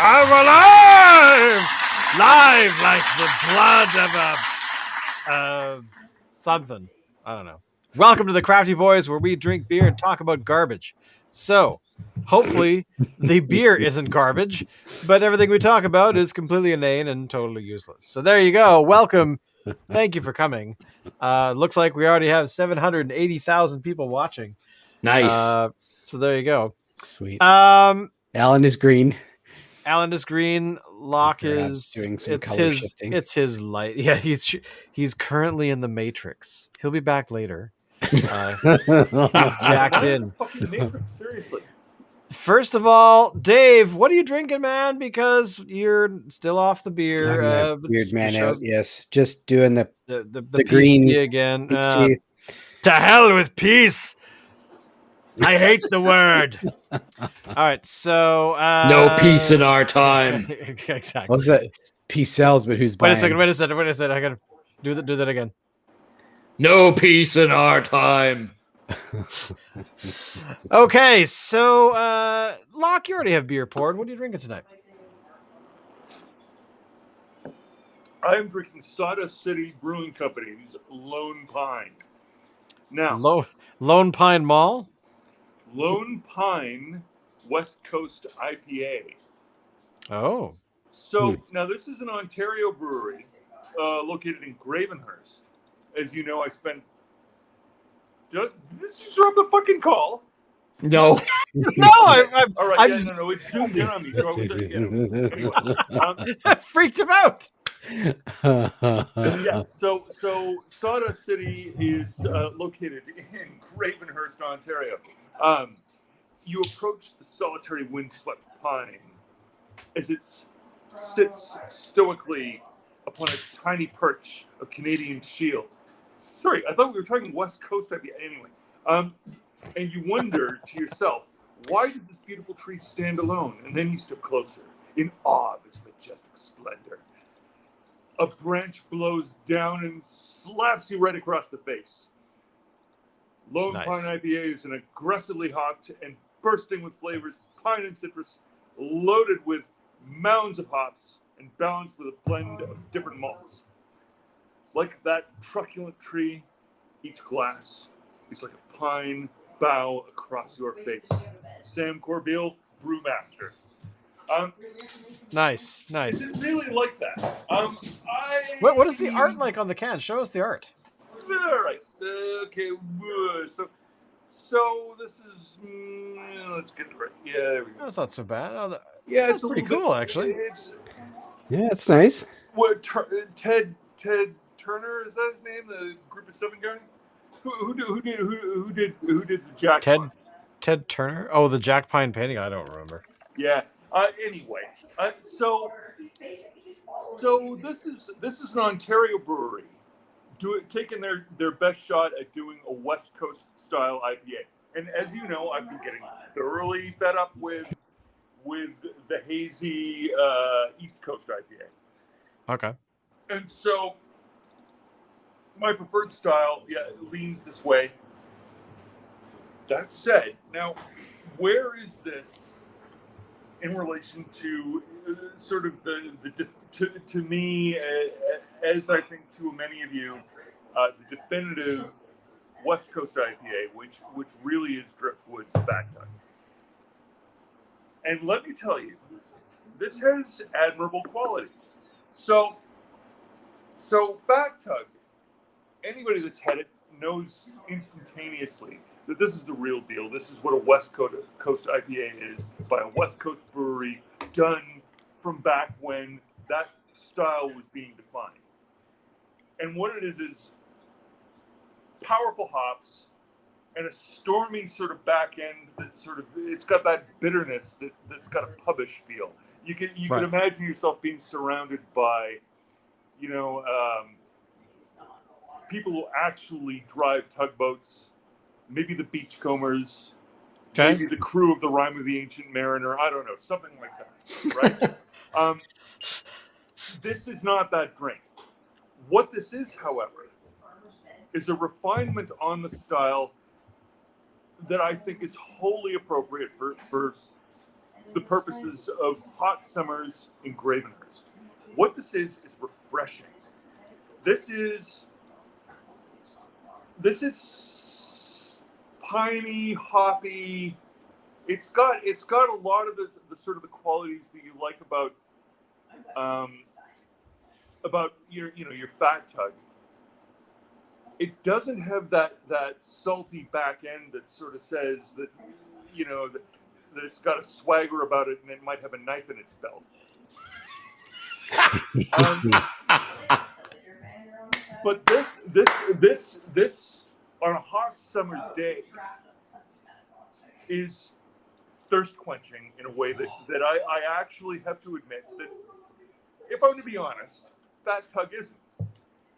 I'm alive! Live like the blood of a something. I don't know. Welcome to the Crafty Boys, where we drink beer and talk about garbage. So, hopefully, the beer isn't garbage, but everything we talk about is completely inane and totally useless. So there you go. Welcome. Thank you for coming. Looks like we already have 780,000 people watching. Nice. So there you go. Sweet. Alan is green. is green. Locke Perhaps is doing some it's color his shifting. it's his light. Yeah, he's currently in the Matrix. He'll be back later. He's jacked in. Fucking Matrix, seriously. First of all, Dave, what are you drinking, man? Because you're still off the beer. I'm the weird man out. shows Yes, just doing the peace green tea again. peace tea. To hell with peace. I hate the word. All right, so No peace in our time. Exactly. What was that? Peace sells, but who's buying? Wait a second. I gotta do that again. No peace in our time. Okay, so Locke, you already have beer poured. What are you drinking tonight? I'm drinking Sawdust City Brewing Company's Lone Pine. Now, Lone Pine Mall? Lone Pine West Coast IPA. Oh. So, now this is an Ontario brewery located in Gravenhurst. As you know, I spent... Did this just drop the fucking call? No. No, I'm All right, I'm yeah, just no, it's zoomed in on me. So I was, anyway, I freaked him out. yeah, so Sawdust City is located in Gravenhurst, Ontario. You approach the solitary windswept pine as it sits stoically upon a tiny perch of Canadian shield. Sorry, I thought we were talking West Coast IPA. Anyway, and you wonder to yourself, why does this beautiful tree stand alone? And then you step closer, in awe of its majestic splendor. A branch blows down and slaps you right across the face. Lone Nice. Pine IPA is an aggressively hopped and bursting with flavors, pine and citrus, loaded with mounds of hops and balanced with a blend of different malts. Like that truculent tree, each glass is like a pine bough across your face. Sam Corbeil, Brewmaster. Nice. Is it really like that? What is the art like on the can? Show us the art. All right. Okay. So this is. Let's get it right. Yeah, there we go. That's not so bad. Oh, Yeah, that's it's a pretty little cool, bit, actually. Yeah, it's nice. What Ted Turner, is that his name? The Group of Seven guy. Who did the Jack? Ted Turner. Oh, the Jack Pine painting. I don't remember. Yeah. Anyway, so this is an Ontario brewery taking their best shot at doing a West Coast style IPA. And as you know, I've been getting thoroughly fed up with the hazy East Coast IPA. Okay. And so my preferred style, leans this way. That said, now where is this in relation to sort of to me, as I think to many of you, the definitive West Coast IPA, which really is Driftwood's Backtug. And let me tell you, this has admirable qualities. So Backtug, anybody that's had it knows instantaneously that this is the real deal. This is what a West Coast IPA is by a West Coast brewery done from back when that style was being defined. And what it is powerful hops and a stormy sort of back end that sort of, it's got that bitterness that's got a pubish feel. You can imagine yourself being surrounded by, people who actually drive tugboats, maybe the beachcombers, maybe the crew of the Rime of the Ancient Mariner. I don't know, something like that, right? This is not that drink. What this is, however, is a refinement on the style that I think is wholly appropriate for the purposes of hot summers in Gravenhurst. What this is refreshing. This is piney, hoppy. It's got a lot of the sort of the qualities that you like about your Fat Tug. It doesn't have that salty back end that sort of says that that it's got a swagger about it and it might have a knife in its belt. But this on a hot summer's day is thirst quenching in a way that I actually have to admit that, if I'm to be honest, Fat Tug isn't.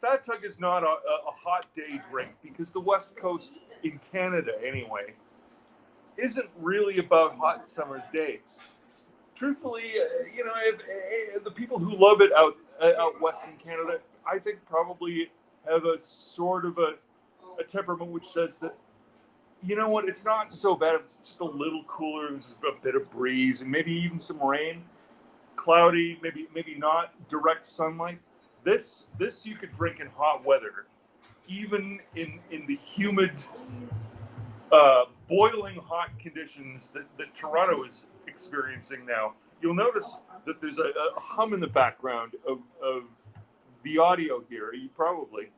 Fat Tug is not a hot day drink, because the West Coast in Canada anyway isn't really about hot summer's days. Truthfully, the people who love it out west in Canada, I think probably have a sort of a temperament which says that, you know what, it's not so bad if it's just a little cooler, there's a bit of breeze and maybe even some rain, cloudy, maybe not direct sunlight. This you could drink in hot weather, even in the humid, boiling hot conditions that Toronto is experiencing now. You'll notice that there's a hum in the background of the audio here. You probably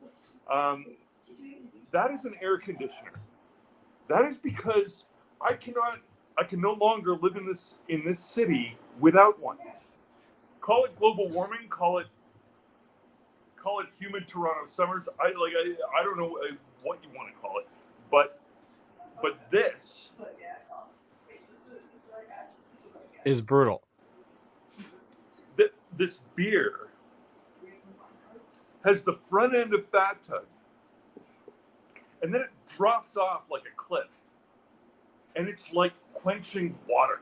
that is an air conditioner. That is because I can no longer live in this city without one. Call it global warming, call it humid Toronto summers. I don't know what you want to call it, but this is brutal. This beer has the front end of Fat Tug, and then it drops off like a cliff, and it's like quenching water.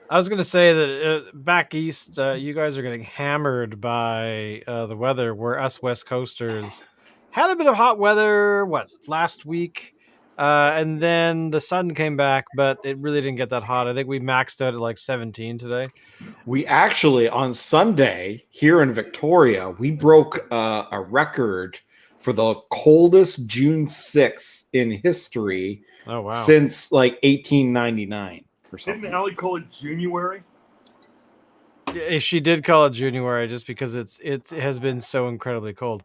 I was going to say that back east, you guys are getting hammered by the weather, where us West Coasters had a bit of hot weather, last week? And then the sun came back, but it really didn't get that hot. I think we maxed out at like 17 today. We actually, on Sunday here in Victoria, we broke a record for the coldest June 6th in history. Oh, wow. Since like 1899 or something. Didn't Allie call it January? Yeah, she did call it January just because it has been so incredibly cold.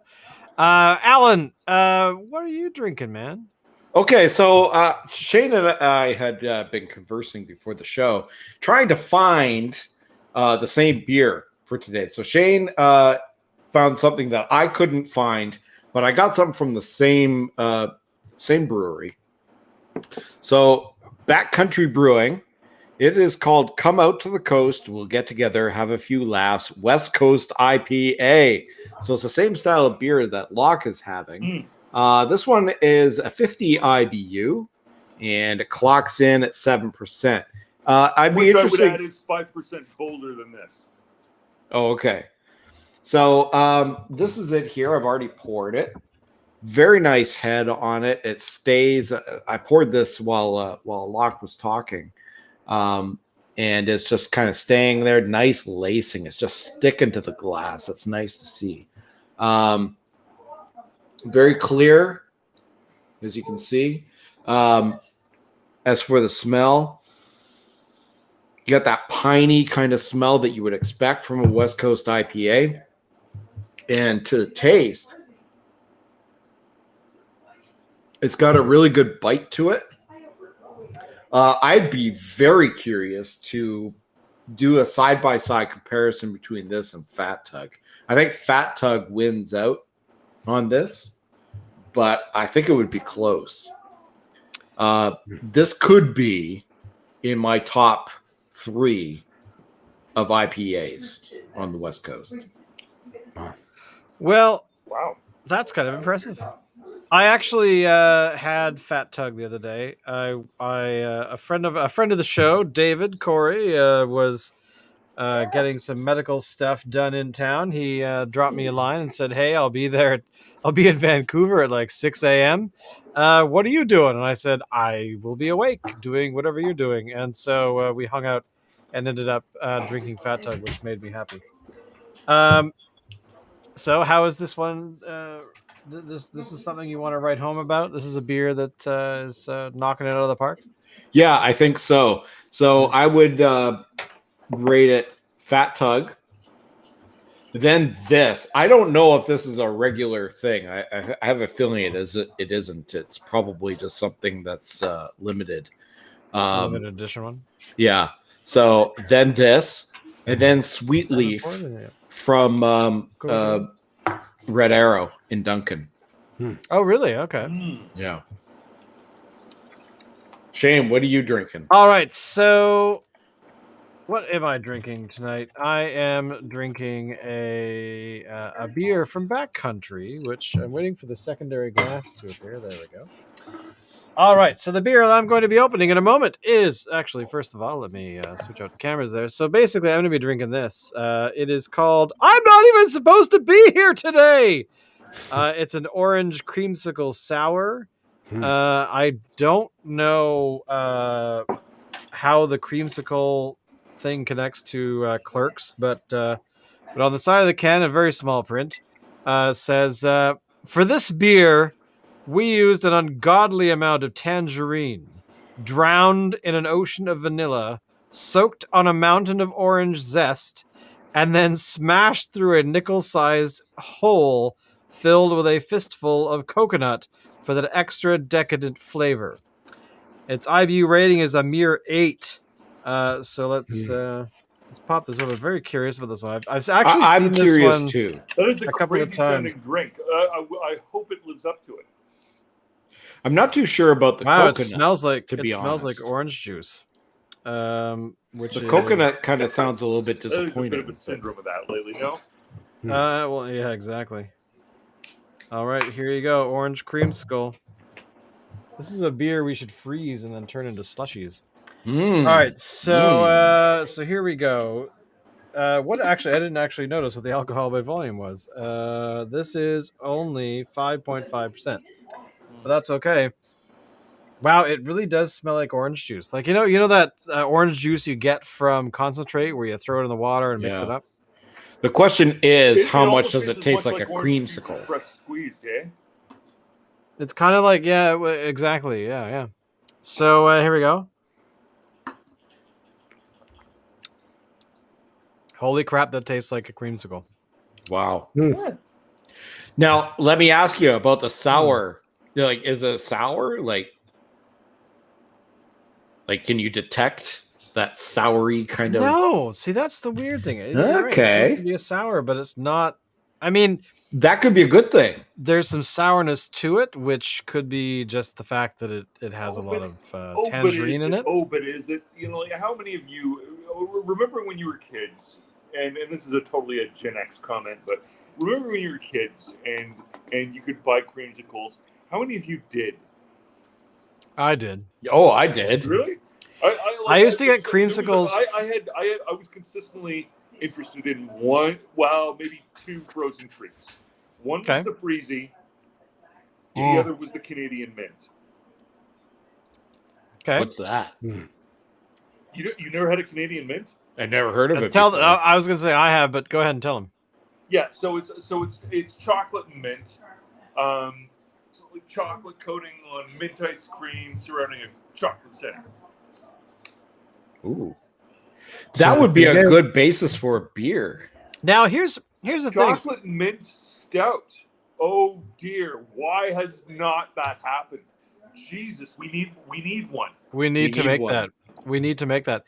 Alan, what are you drinking, man? Okay, so Shane and I had been conversing before the show, trying to find the same beer for today. So Shane found something that I couldn't find, but I got something from the same brewery. So Backcountry Brewing, it is called Come Out to the Coast, We'll Get Together, Have a Few Laughs, West Coast IPA. So it's the same style of beer that Locke is having. This one is a 50 IBU, and it clocks in at 7%. I'd be interested. I would add is 5% bolder than this. Oh, okay. So this is it here. I've already poured it. Very nice head on it. It stays. I poured this while Locke was talking, and it's just kind of staying there. Nice lacing. It's just sticking to the glass. It's nice to see. Very clear, as you can see. As for the smell, you got that piney kind of smell that you would expect from a West Coast IPA, and to the taste, it's got a really good bite to it. I'd be very curious to do a side-by-side comparison between this and Fat Tug. I think Fat Tug wins out on this, but I think it would be close. This could be in my top 3 of IPAs on the West Coast. Well, Wow. that's kind of impressive. I actually had Fat Tug the other day. A friend of the show, David Corey, was getting some medical stuff done in town. He dropped me a line and said, "Hey, I'll be there. I'll be in Vancouver at like 6 a.m. What are you doing?" And I said, "I will be awake doing whatever you're doing." And so we hung out and ended up drinking Fat Tug, which made me happy. So how is this one? This is something you want to write home about? This is a beer that is knocking it out of the park? Yeah, I think so. So I would rate it Fat Tug. Then this. I don't know if this is a regular thing. I have a feeling it isn't. It's probably just something that's limited. Limited edition one. Yeah. So then this, and then Sweet Leaf from Red Arrow in Duncan. Oh, really? Okay. Yeah. Shane, what are you drinking? All right. So, what am I drinking tonight? I am drinking a beer from Backcountry, which I'm waiting for the secondary glass to appear. There we go. All right. So the beer that I'm going to be opening in a moment is actually, first of all, let me switch out the cameras there. So basically, I'm going to be drinking this. It is called "I'm Not Even Supposed to Be Here Today." It's an orange creamsicle sour. I don't know how the creamsicle thing connects to Clerks, but on the side of the can, a very small print says, "For this beer, we used an ungodly amount of tangerine, drowned in an ocean of vanilla, soaked on a mountain of orange zest, and then smashed through a nickel-sized hole filled with a fistful of coconut for that extra decadent flavor." Its IBU rating is a mere 8. So let's pop this over. Very curious about this one. I've actually I'm seen curious this one too. That is a couple of crazy times. sounding drink. I hope it lives up to it. I'm not too sure about the Wow, coconut. it smells like smells like orange juice. Which The is, coconut kind of sounds a little bit There's a disappointing. bit of a syndrome of that lately, no? well, yeah, exactly. All right, here you go, orange creamsicle. This is a beer we should freeze and then turn into slushies. All right, so so here we go. What actually, I didn't actually notice what the alcohol by volume was. This is only 5.5%, but that's okay. Wow, it really does smell like orange juice. Like you know that orange juice you get from concentrate where you throw it in the water and mix it up. The question is, how It much almost does it tastes taste as like much a orange juice creamsicle? as fresh squeezed, eh? It's kind of like exactly, yeah. So here we go. Holy crap, that tastes like a creamsicle. Wow. Now, let me ask you about the sour. Like, is it sour? Like, can you detect that soury kind of? No, see, that's the weird thing. You're right, it's Okay. supposed to be a sour, but it's not. I mean, That could be a good thing. there's some sourness to it, which could be just the fact that it has a lot of tangerine in it. But is it? You know, like how many of you remember when you were kids? And this is a totally a Gen X comment, but remember when you were kids and you could buy creamsicles? How many of you did? I did. Oh, I did. Really? I used to get creamsicles. I was consistently interested in one, well, maybe 2 frozen treats. One was the Freezy, the other was the Canadian Mint. Okay. What's that? You never had a Canadian Mint? I never heard of it. I was gonna say I have, but go ahead and tell him. Yeah, so it's chocolate and mint. So like chocolate coating on mint ice cream surrounding a chocolate center. Ooh. That would be a good basis for a beer. Now here's the thing. Chocolate mint stout. Oh dear, why has not that happened? Jesus, we need one. We need to make that. We need to make that.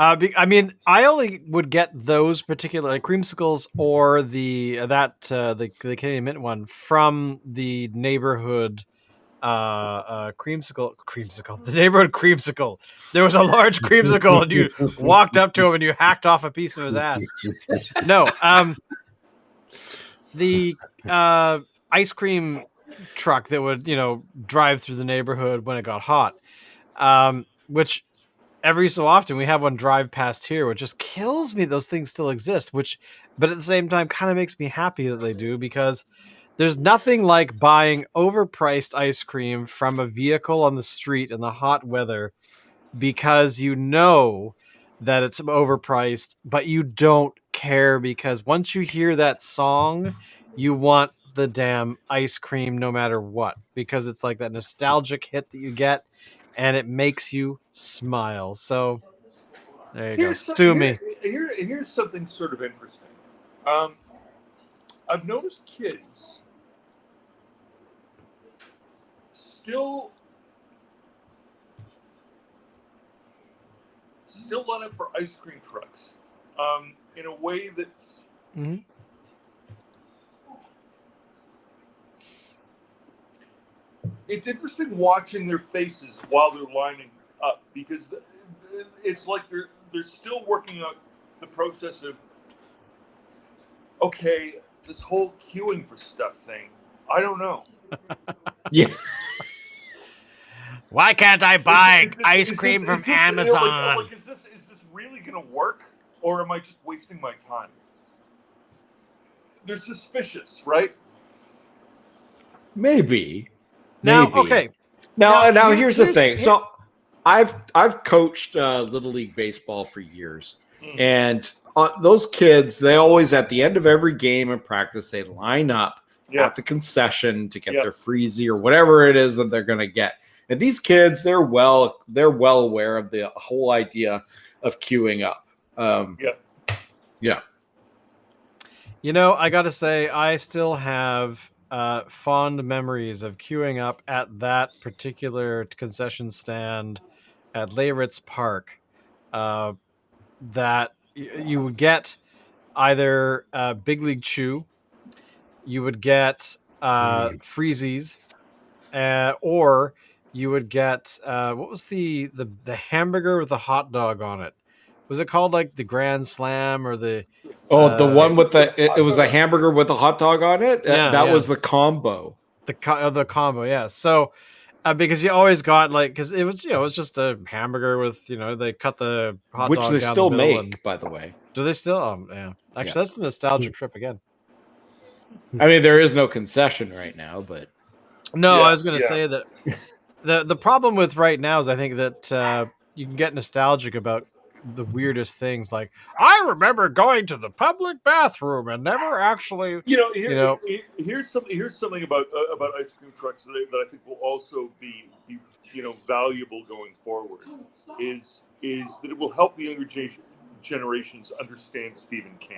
I mean, I only would get those particular creamsicles or the Canadian Mint one from the neighborhood creamsicle. The neighborhood creamsicle. There was a large creamsicle, and you walked up to him and you hacked off a piece of his ass. No, the ice cream truck that would drive through the neighborhood when it got hot, which every so often we have one drive past here, which just kills me those things still exist, but at the same time kind of makes me happy that they do, because there's nothing like buying overpriced ice cream from a vehicle on the street in the hot weather, because you know that it's overpriced, but you don't care, because once you hear that song, you want the damn ice cream no matter what, because it's like that nostalgic hit that you get, and it makes you smile. So there you go. Sue me. Here's something sort of interesting. I've noticed kids still line up for ice cream trucks in a way that's it's interesting watching their faces while they're lining up, because it's like they're still working out the process of, okay, this whole queuing for stuff thing, I don't know. Yeah. Why can't I buy ice cream from Amazon? Like, is this really going to work, or am I just wasting my time? They're suspicious, right? Maybe. Now, okay. Now here's the thing. So I've coached Little League baseball for years, and those kids, they always, at the end of every game in practice, they line up at the concession to get their freezy or whatever it is that they're going to get. And these kids, they're well aware of the whole idea of queuing up. Yeah. You know, I got to say, I still have fond memories of queuing up at that particular concession stand at LIIIVE Park. That you would get either Big League Chew, you would get Freezies, or you would get what was the hamburger with the hot dog on it? Was it called like the Grand Slam or the? The one with it was a hamburger with a hot dog on it. That was the combo. The combo, yeah. So because you always got because it was it was just a hamburger with they cut the hot which dog they down still the middle make, by the way. Do they still? Yeah. Actually, that's a nostalgia trip again. I mean, there is no concession right now, but no, I was going to say that the problem with right now is I think that you can get nostalgic about the weirdest things. Like, I remember going to the public bathroom and never actually. Here's something about ice cream trucks that I think will also be valuable going forward. Is that it will help the younger generations understand Stephen King.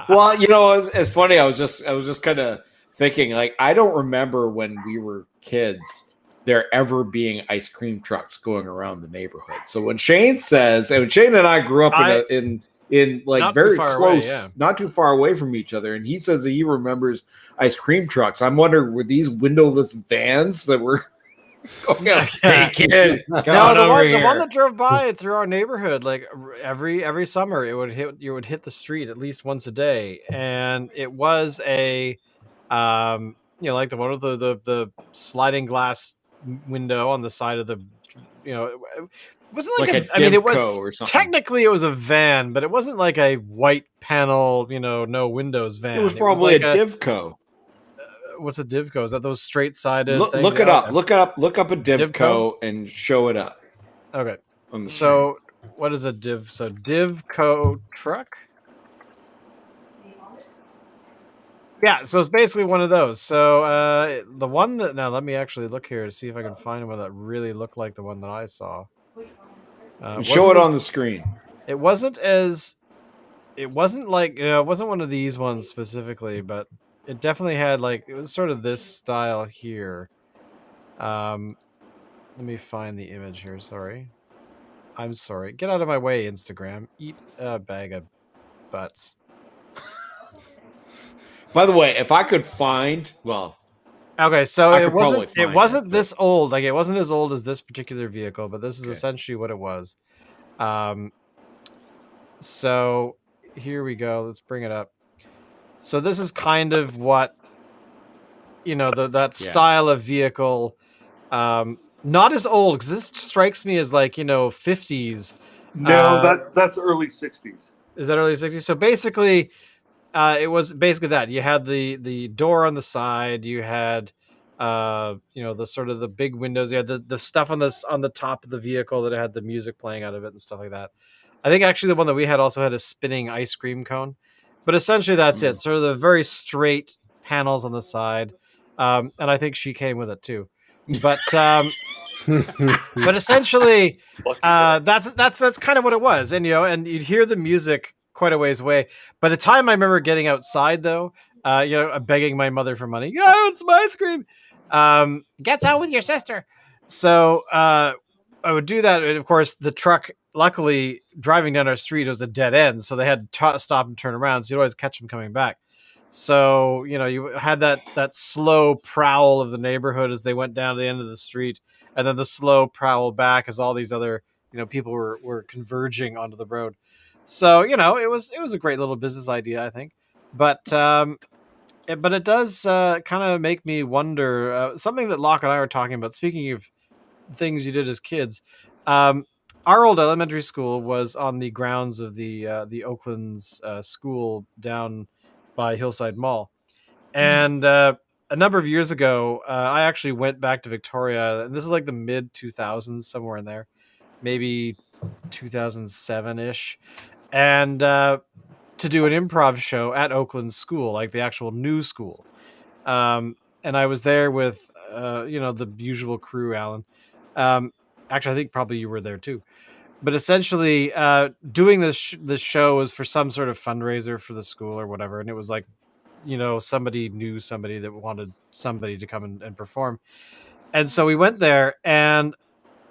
Well, it's funny. I was just kind of thinking, like, I don't remember when we were kids there ever being ice cream trucks going around the neighborhood. So when Shane says, and Shane and I grew up in like very close, not too far away from each other, and he says that he remembers ice cream trucks. I'm wondering, were these windowless vans that were? Hey kid, the one that drove by through our neighborhood, like every summer, you would hit the street at least once a day, and it was a, like the one with the sliding glass window on the side of the, it wasn't it was technically it was a van, but it wasn't like a white panel, no windows van. It was probably a Divco. What's a Divco? Is that those straight-sided? Look it up. Look up a Divco and show it up. Okay. So, what is a Div? So, Divco truck. Yeah. So it's basically one of those. So the one that let me actually look here to see if I can find one that really looked like the one that I saw. Show it on the screen. It wasn't like it wasn't one of these ones specifically, but. It definitely had it was sort of this style here. Let me find the image here. Sorry. I'm sorry. Get out of my way, Instagram. Eat a bag of butts. By the way, if I could find, okay, so it wasn't this old. Like, it wasn't as old as this particular vehicle, but this is essentially what it was. So here we go. Let's bring it up. So this is kind of what, that style of vehicle, not as old, because this strikes me as like 50s. No, that's early 60s. Is that early 60s? So basically, it was basically that you had the door on the side, you had the sort of the big windows, you had the stuff on the top of the vehicle that had the music playing out of it and stuff like that. I think actually the one that we had also had a spinning ice cream cone, but essentially that's it. Sort of the very straight panels on the side, and I think she came with it too. But but essentially, that's kind of what it was, and and you'd hear the music quite a ways away. By the time I remember getting outside, though, begging my mother for money, yeah, it's my ice cream. Gets out with your sister. So I would do that, and of course, the truck. Luckily, driving down our street, it was a dead end, so they had to stop and turn around. So you'd always catch them coming back. So you had that slow prowl of the neighborhood as they went down to the end of the street, and then the slow prowl back as all these other people were converging onto the road. So it was a great little business idea, I think. But it does kind of make me wonder something that Locke and I were talking about. Speaking of things you did as kids, our old elementary school was on the grounds of the Oakland's school down by Hillside Mall, and a number of years ago, I actually went back to Victoria, and this is like the mid 2000s, somewhere in there, maybe 2007 ish, and to do an improv show at Oakland School, like the actual new school. And I was there with the usual crew, Alan. Actually, I think probably you were there too. But essentially, doing this show was for some sort of fundraiser for the school or whatever, and it was like, somebody knew somebody that wanted somebody to come and perform, and so we went there, and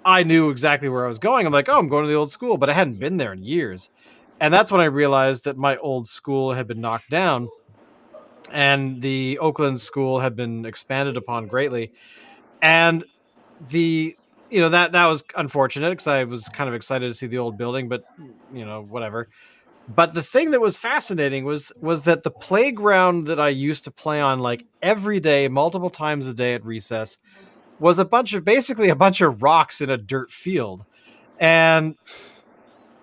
I knew exactly where I was going. I'm like, oh, I'm going to the old school, but I hadn't been there in years, and that's when I realized that my old school had been knocked down, and the Oakland school had been expanded upon greatly, and the that was unfortunate because I was kind of excited to see the old building, but whatever. But the thing that was fascinating was that the playground that I used to play on like every day, multiple times a day at recess, was basically a bunch of rocks in a dirt field, and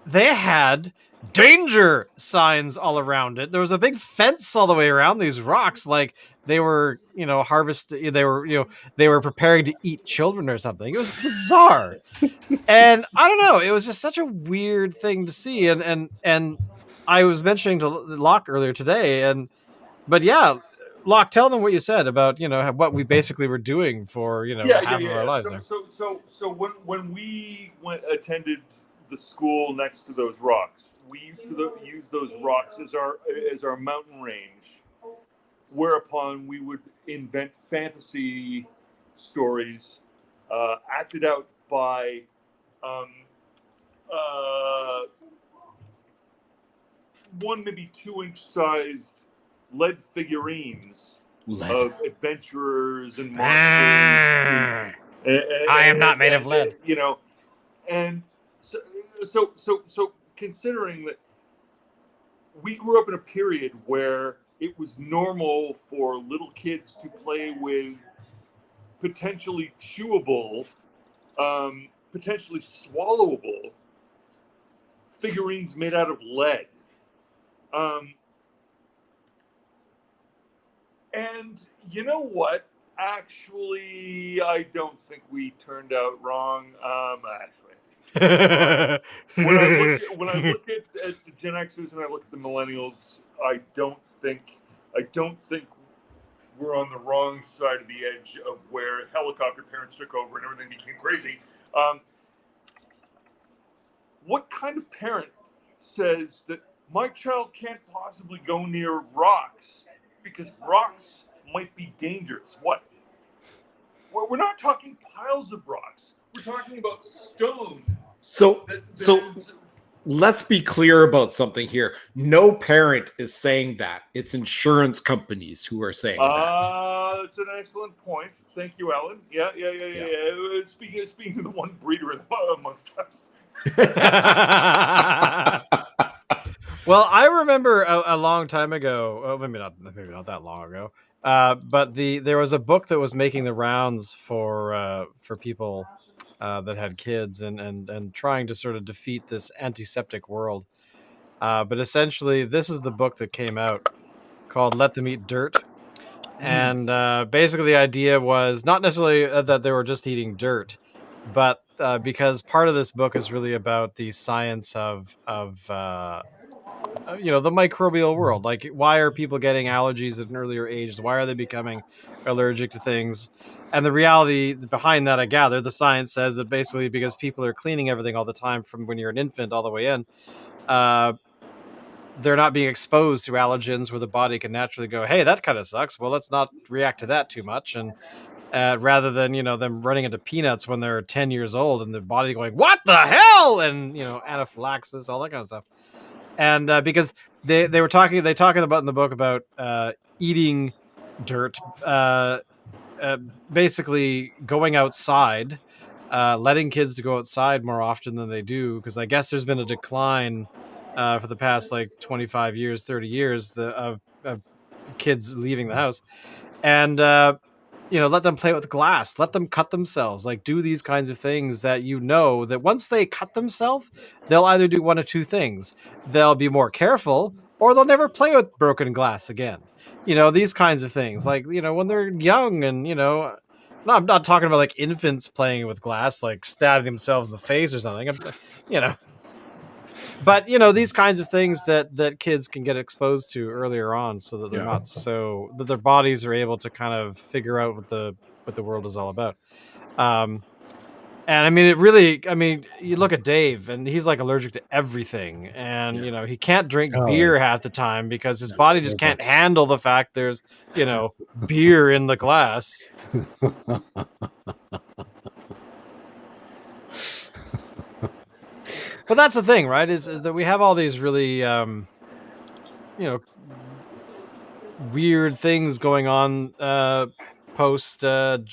they had danger signs all around it. There was a big fence all the way around these rocks, like they were, they were preparing to eat children or something. It was bizarre. And I don't know, it was just such a weird thing to see. And I was mentioning to Locke earlier today, but yeah, Locke, tell them what you said about, what we basically were doing for, half of our lives there. So when we attended the school next to those rocks, we used to use those rocks as our mountain range, whereupon we would invent fantasy stories acted out by 1 maybe 2 inch sized lead figurines of adventurers and monsters. I am not made of lead. And so considering that we grew up in a period where it was normal for little kids to play with potentially chewable, potentially swallowable figurines made out of lead. And you know what? Actually, I don't think we turned out wrong. When I look at the Gen Xers and I look at the Millennials, I don't think we're on the wrong side of the edge of where helicopter parents took over and everything became crazy. What kind of parent says that my child can't possibly go near rocks because rocks might be dangerous? What? Well, we're not talking piles of rocks. We're talking about stone. So let's be clear about something here. No parent is saying that. It's insurance companies who are saying that. That's an excellent point. Thank you, Alan. Yeah. Speaking to the one breeder amongst us. Well, I remember a long time ago, maybe not that long ago, But there was a book that was making the rounds for people that had kids and trying to sort of defeat this antiseptic world. But essentially, this is the book that came out called "Let Them Eat Dirt." And basically, the idea was not necessarily that they were just eating dirt, but because part of this book is really about the science of the microbial world. Like, why are people getting allergies at an earlier age? Why are they becoming allergic to things? And the reality behind that, I gather, the science says that basically because people are cleaning everything all the time from when you're an infant all the way in, uh, they're not being exposed to allergens where the body can naturally go, hey, that kind of sucks. Well, let's not react to that too much. And rather than, them running into peanuts when they're 10 years old and the body going, what the hell? And, anaphylaxis, all that kind of stuff. And because they talking about in the book about eating dirt, basically going outside, letting kids to go outside more often than they do, because I guess there's been a decline for the past like 25 years, 30 years of kids leaving the house. And let them play with glass, let them cut themselves, like do these kinds of things that that once they cut themselves, they'll either do one of two things. They'll be more careful or they'll never play with broken glass again. These kinds of things, like, when they're young and, no, I'm not talking about like infants playing with glass, like stabbing themselves in the face or something, but these kinds of things that kids can get exposed to earlier on, so that they're not so that their bodies are able to kind of figure out what the world is all about. And I mean, you look at Dave and he's like allergic to everything, and he can't drink beer half the time because his body just can't handle the fact there's beer in the glass. But that's the thing, right? Is that we have all these really, weird things going on post. I'm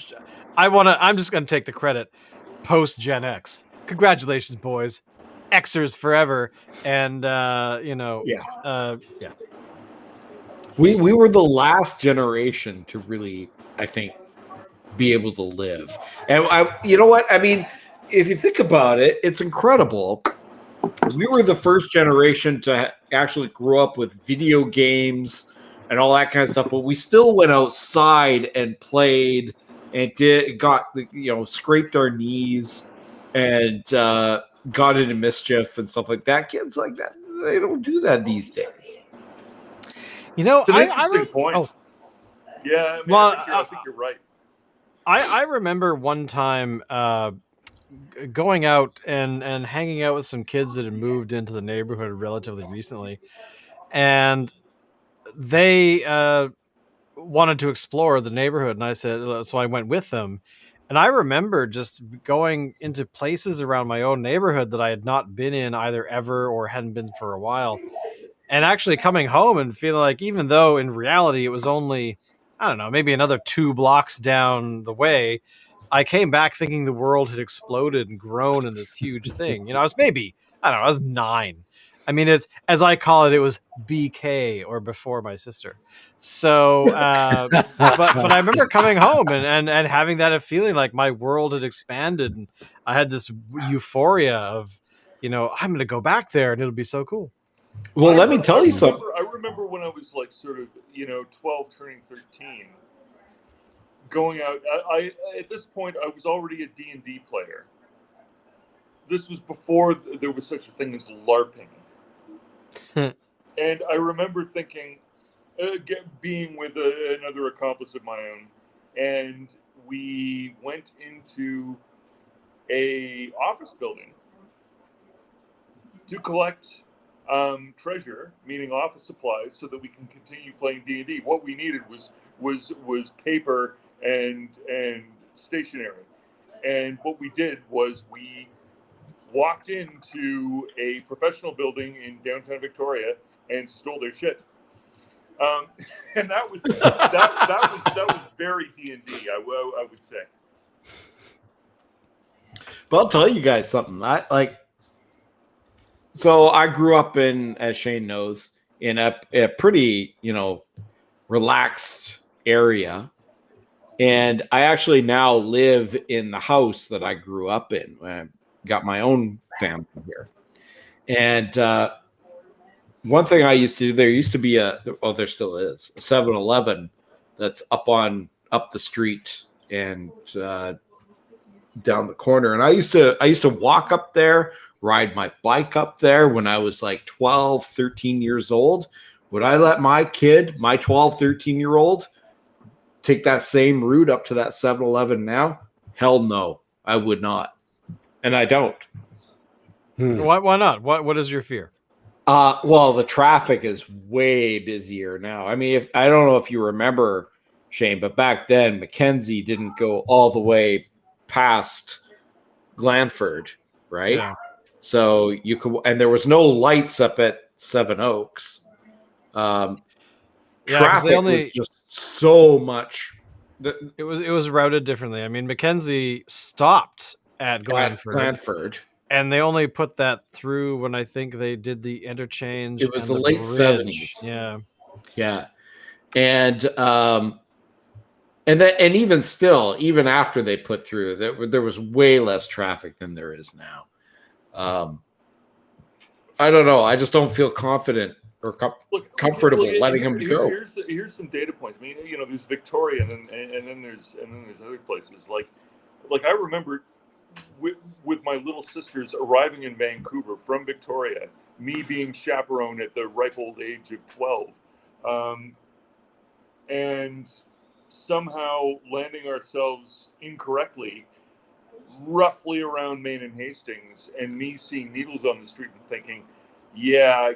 just gonna take the credit. Post Gen X. Congratulations, boys. Xers forever. And We were the last generation to really, I think, be able to live. And you know what? I mean, if you think about it, it's incredible. We were the first generation to actually grow up with video games and all that kind of stuff, but we still went outside and played and scraped our knees and got into mischief and stuff like that. Kids like that, they don't do that these days. Interesting point. Oh. Yeah, I think you're right. I remember one time going out and hanging out with some kids that had moved into the neighborhood relatively recently, and they wanted to explore the neighborhood, and I said, so I went with them. And I remember just going into places around my own neighborhood that I had not been in either ever or hadn't been for a while, and actually coming home and feeling like, even though in reality it was only, I don't know, maybe another 2 blocks down the way, I came back thinking the world had exploded and grown in this huge thing. I was 9. I mean, it's, as I call it, it was BK, or before my sister. So, but I remember coming home and having that feeling like my world had expanded, and I had this euphoria of, I'm going to go back there and it'll be so cool. Well, let me tell you something. I remember when I was like sort of 12 turning 13, going out. I at this point I was already a D&D player. This was before there was such a thing as LARPing. And I remember thinking, being with another accomplice of my own, and we went into a office building to collect treasure, meaning office supplies, so that we can continue playing D&D. What we needed was paper and stationery. And what we did was we walked into a professional building in downtown Victoria and stole their shit. And that was very D&D, I would say. But I'll tell you guys something. So I grew up in, as Shane knows, in a pretty, relaxed area. And I actually now live in the house that I grew up in. I got my own family here. And one thing I used to do, there used to be there still is, a 7-Eleven that's up the street and down the corner. And I used to walk up there, ride my bike up there when I was like 12, 13 years old. Would I let my 12, 13-year-old, take that same route up to that 7-Eleven now? Hell no, I would not. And I don't. Why not? What is your fear? Well, the traffic is way busier now. I mean, I don't know if you remember, Shane, but back then Mackenzie didn't go all the way past Glanford, right? Yeah. So you could, and there was no lights up at Seven Oaks. Traffic was just so much. It was routed differently. I mean, Mackenzie stopped at Glanford. And they only put that through when I think they did the interchange. It was the late 70s. Yeah. Yeah. And even still, even after they put through, there was way less traffic than there is now. I don't know. I just don't feel confident or comfortable letting them go. Here's some data points. I mean, there's Victoria, and then there's other places. Like I remember with my little sisters arriving in Vancouver from Victoria, me being chaperone at the ripe old age of 12, and somehow landing ourselves incorrectly roughly around Main and Hastings, and me seeing needles on the street and thinking, yeah, I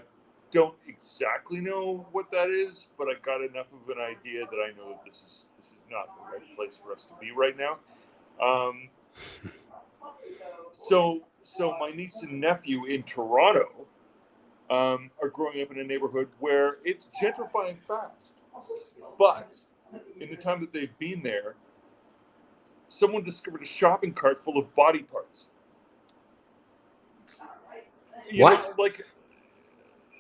don't exactly know what that is, but I got enough of an idea that I know that this is not the right place for us to be right now. So my niece and nephew in Toronto are growing up in a neighborhood where it's gentrifying fast. But in the time that they've been there, someone discovered a shopping cart full of body parts. What?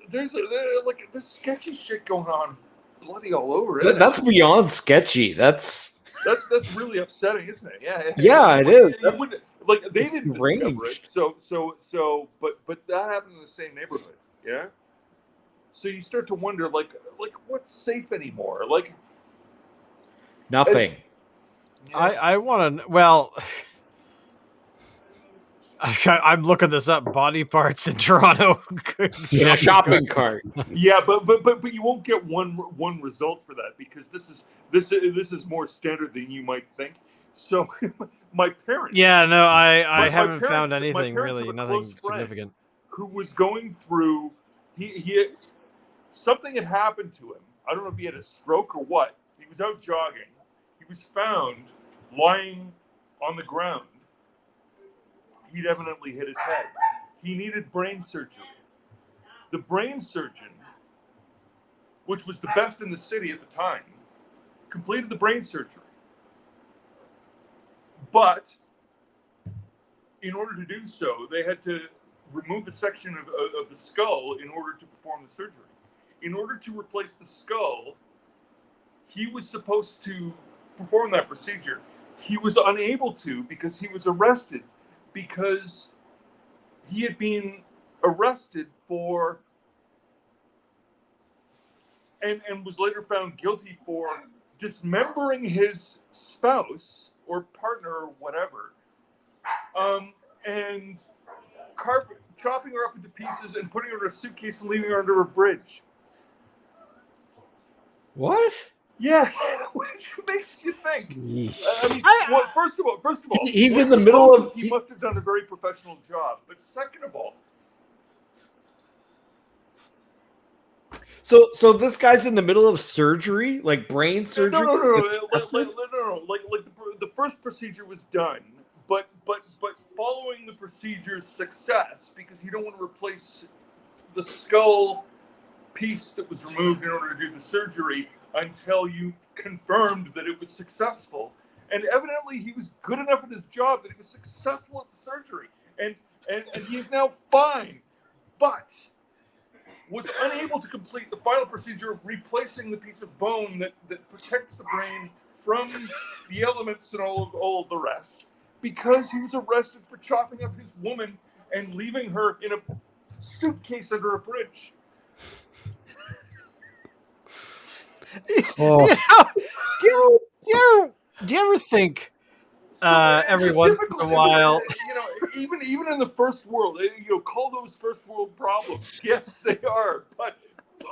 There's sketchy shit going on bloody all over it. That's beyond sketchy. That's really upsetting, isn't it? Yeah. Yeah, it is. They didn't discover it. So but that happened in the same neighborhood. Yeah. So you start to wonder, what's safe anymore? Nothing. I want to. Well, I'm looking this up. Body parts in Toronto. In a shopping cart. Yeah, but you won't get one result for that, because this is more standard than you might think. So my parents. Yeah, no, I haven't found anything really, nothing significant. Who was going through? He something had happened to him. I don't know if he had a stroke or what. He was out jogging. He was found lying on the ground. He'd evidently hit his head. He needed brain surgery. The brain surgeon, which was the best in the city at the time, completed the brain surgery. But in order to do so, they had to remove a section of the skull in order to perform the surgery. In order to replace the skull, he was supposed to perform that procedure. He was unable to because he was arrested, because he had been arrested for and was later found guilty for dismembering his spouse or partner or whatever, and chopping her up into pieces and putting her in a suitcase and leaving her under a bridge. What? Yeah, which makes you think. I mean, first of all, he's in the middle of. He must have done a very professional job. But second of all, so this guy's in the middle of surgery, like brain surgery. No. Like the first procedure was done, but following the procedure's success, because you don't want to replace the skull piece that was removed in order to do the surgery until you confirmed that it was successful. And evidently he was good enough at his job that he was successful at the surgery. And he is now fine. But was unable to complete the final procedure of replacing the piece of bone that protects the brain from the elements and all of the rest, because he was arrested for chopping up his woman and leaving her in a suitcase under a bridge. Oh. Do you ever think So every it's once difficult, in a while? even in the first world, call those first world problems. Yes, they are, but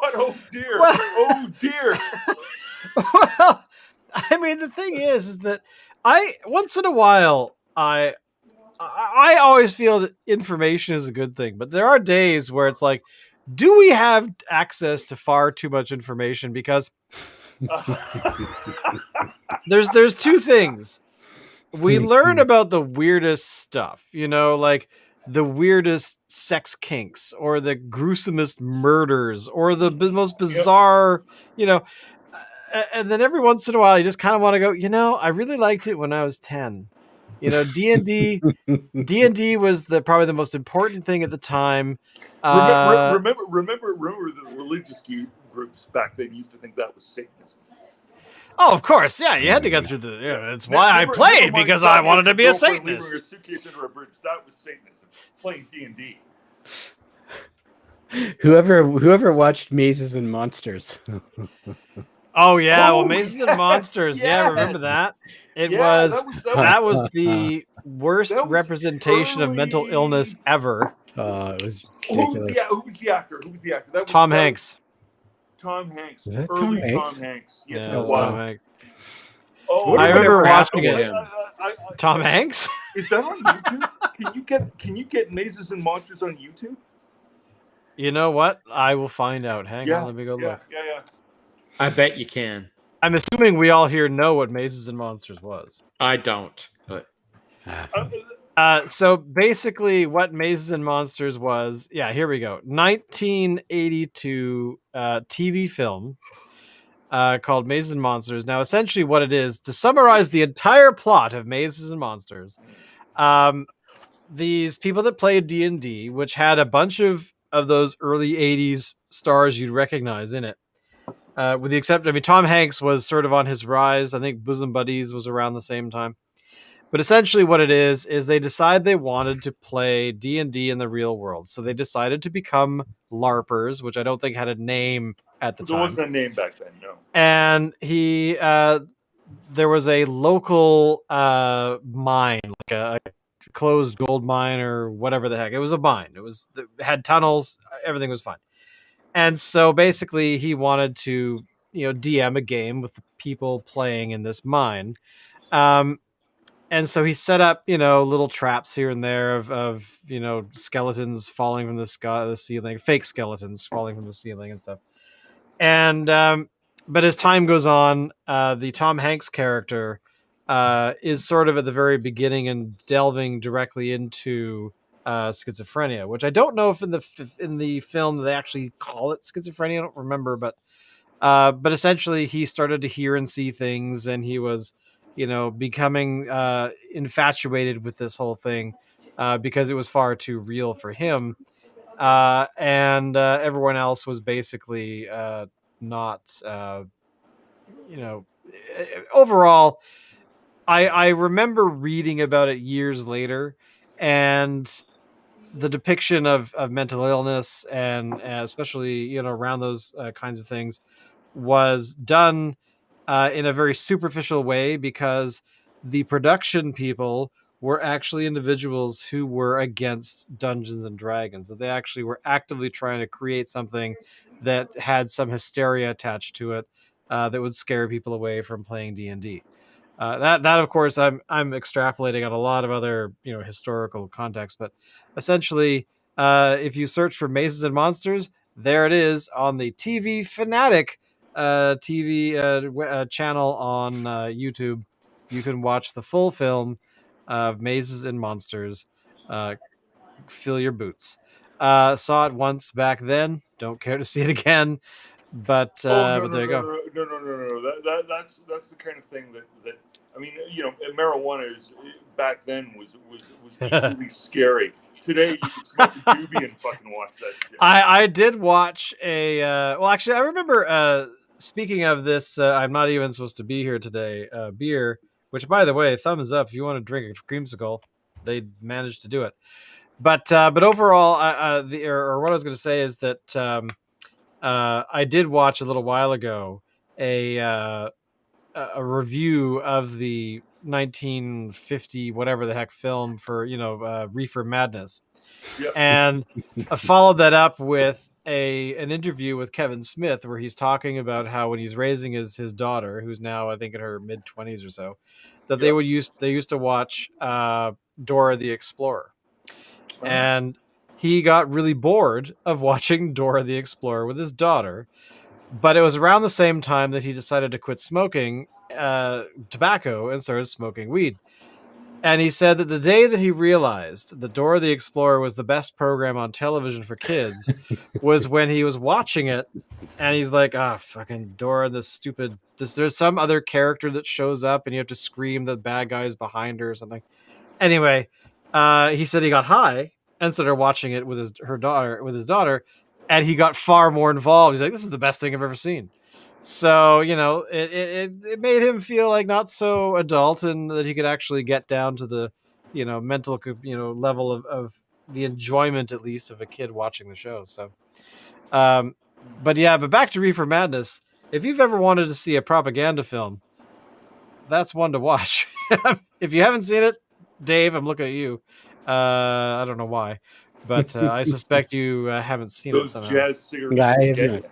oh dear, Well- oh dear. Well, I mean, the thing is that once in a while I always feel that information is a good thing, but there are days where it's like, do we have access to far too much information? Because there's two things. We learn about the weirdest stuff, like the weirdest sex kinks or the gruesomest murders or the most bizarre, and then every once in a while you just kind of want to go, I really liked it when I was 10. D&D was probably the most important thing at the time. Remember the religious groups back then used to think that was Satanism. Oh, of course, yeah. You had to get through It's why I played, because I wanted to be a Satanist. Leaving her suitcase under a bridge, that was Satanism. Playing D&D. Whoever watched Mazes and Monsters. Oh yeah, Oh, Mazes and Monsters. Yeah, remember that? That was the worst that was representation of mental early- illness ever. It was ridiculous. Who was the actor? That was Tom Hanks. Tom Hanks. Was that early Tom Hanks? Tom Hanks. Yes, Yeah, it it was was. Tom Hanks. Oh, I remember Whatever watching happened to it. him? Tom Hanks? Is that on YouTube? Can you get Mazes and Monsters on YouTube? You know what? I will find out. Hang on, let me go look. Yeah. I bet you can. I'm assuming we all here know what Mazes and Monsters was. I don't, but So basically what Mazes and Monsters was, here we go. 1982 TV film called Mazes and Monsters. Now, essentially what it is, to summarize the entire plot of Mazes and Monsters, these people that played D&D, which had a bunch of those early 80s stars you'd recognize in it, with the exception, Tom Hanks was sort of on his rise. I think Bosom Buddies was around the same time. But essentially what it is they decide they wanted to play D&D in the real world. So they decided to become LARPers, which I don't think had a name at the time. There wasn't a name back then, no. And there was a local mine, like a closed gold mine or whatever the heck. It was a mine. It had tunnels. Everything was fine. And so basically he wanted to, DM a game with the people playing in this mine. And so he set up, little traps here and there of skeletons falling from the ceiling, fake skeletons falling from the ceiling and stuff. And but as time goes on, the Tom Hanks character is sort of at the very beginning and delving directly into schizophrenia, which I don't know if in the film they actually call it schizophrenia. I don't remember, but essentially he started to hear and see things, and he was, becoming infatuated with this whole thing because it was far too real for him, and everyone else was basically not. Overall, I remember reading about it years later, and the depiction of mental illness and especially around those kinds of things was done in a very superficial way, because the production people were actually individuals who were against Dungeons and Dragons. That they actually were actively trying to create something that had some hysteria attached to it that would scare people away from playing D&D. That of course I'm extrapolating on a lot of other historical context, but essentially if you search for Mazes and Monsters, there it is on the TV Fanatic TV channel on YouTube. You can watch the full film of Mazes and Monsters. Fill your boots. Saw it once back then. Don't care to see it again. But No, but there you go. no. That's the kind of thing that I mean, marijuana is back then was equally scary. Today you can smoke a doobie and fucking watch that shit. I did watch a well, actually, I remember. Speaking of this, I'm not even supposed to be here today. Beer, which by the way, thumbs up if you want to drink a creamsicle. They managed to do it. But overall, what I was going to say is that I did watch a little while ago a review of the 1950 whatever the heck film for Reefer Madness, Yep. and I followed that up with an interview with Kevin Smith where he's talking about how when he's raising his daughter, who's now I think in her mid-20s or so, that they used to watch Dora the Explorer. And he got really bored of watching Dora the Explorer with his daughter, but it was around the same time that he decided to quit smoking tobacco and started smoking weed. And he said that the day that he realized that Dora the Explorer was the best program on television for kids was when he was watching it, and he's like, fucking Dora, there's some other character that shows up and you have to scream that the bad guy is behind her or something. Anyway, he said he got high and started watching it with his daughter, and he got far more involved. He's like, this is the best thing I've ever seen. So, it made him feel like not so adult, and that he could actually get down to the, mental, level of the enjoyment, at least, of a kid watching the show. So, but back to Reefer Madness. If you've ever wanted to see a propaganda film, that's one to watch. If you haven't seen it, Dave, I'm looking at you. I don't know why, but I suspect you haven't seen it somehow. Jazz cigarettes. Yeah, I have not.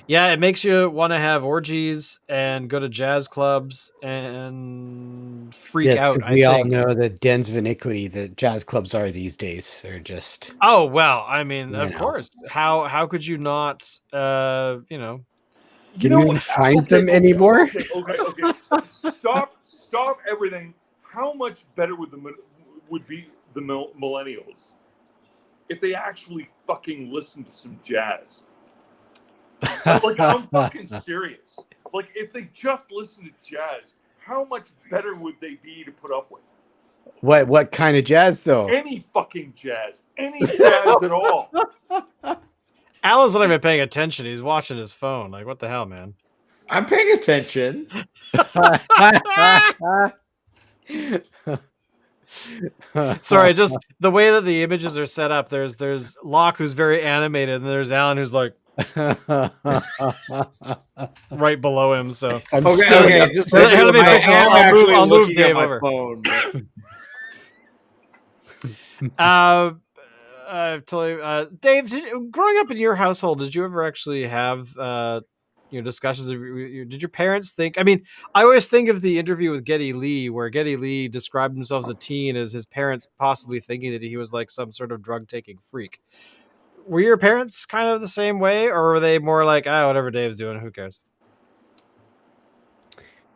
Yeah, it makes you want to have orgies and go to jazz clubs and freak out. We all know the dens of iniquity that jazz clubs are these days. They're just Oh well, I mean, of course. How could you not? Can you even find them anymore? Okay. Stop everything. How much better would be the millennials if they actually fucking listened to some jazz? Like, I'm fucking serious. Like, if they just listened to jazz, how much better would they be to put up with? What kind of jazz though? Any fucking jazz. Any jazz at all. Alan's not even paying attention. He's watching his phone. Like, what the hell, man? I'm paying attention. Sorry, just the way that the images are set up. There's Locke, who's very animated, and there's Alan, who's like right below him. So okay. Just let me fix it. I'll move Dave over. Phone, Dave, growing up in your household, did you ever actually have discussions did your parents think? I mean, I always think of the interview with Geddy Lee, where Geddy Lee described himself as a teen as his parents possibly thinking that he was like some sort of drug taking freak. Were your parents kind of the same way, or were they more like, whatever Dave's doing, who cares?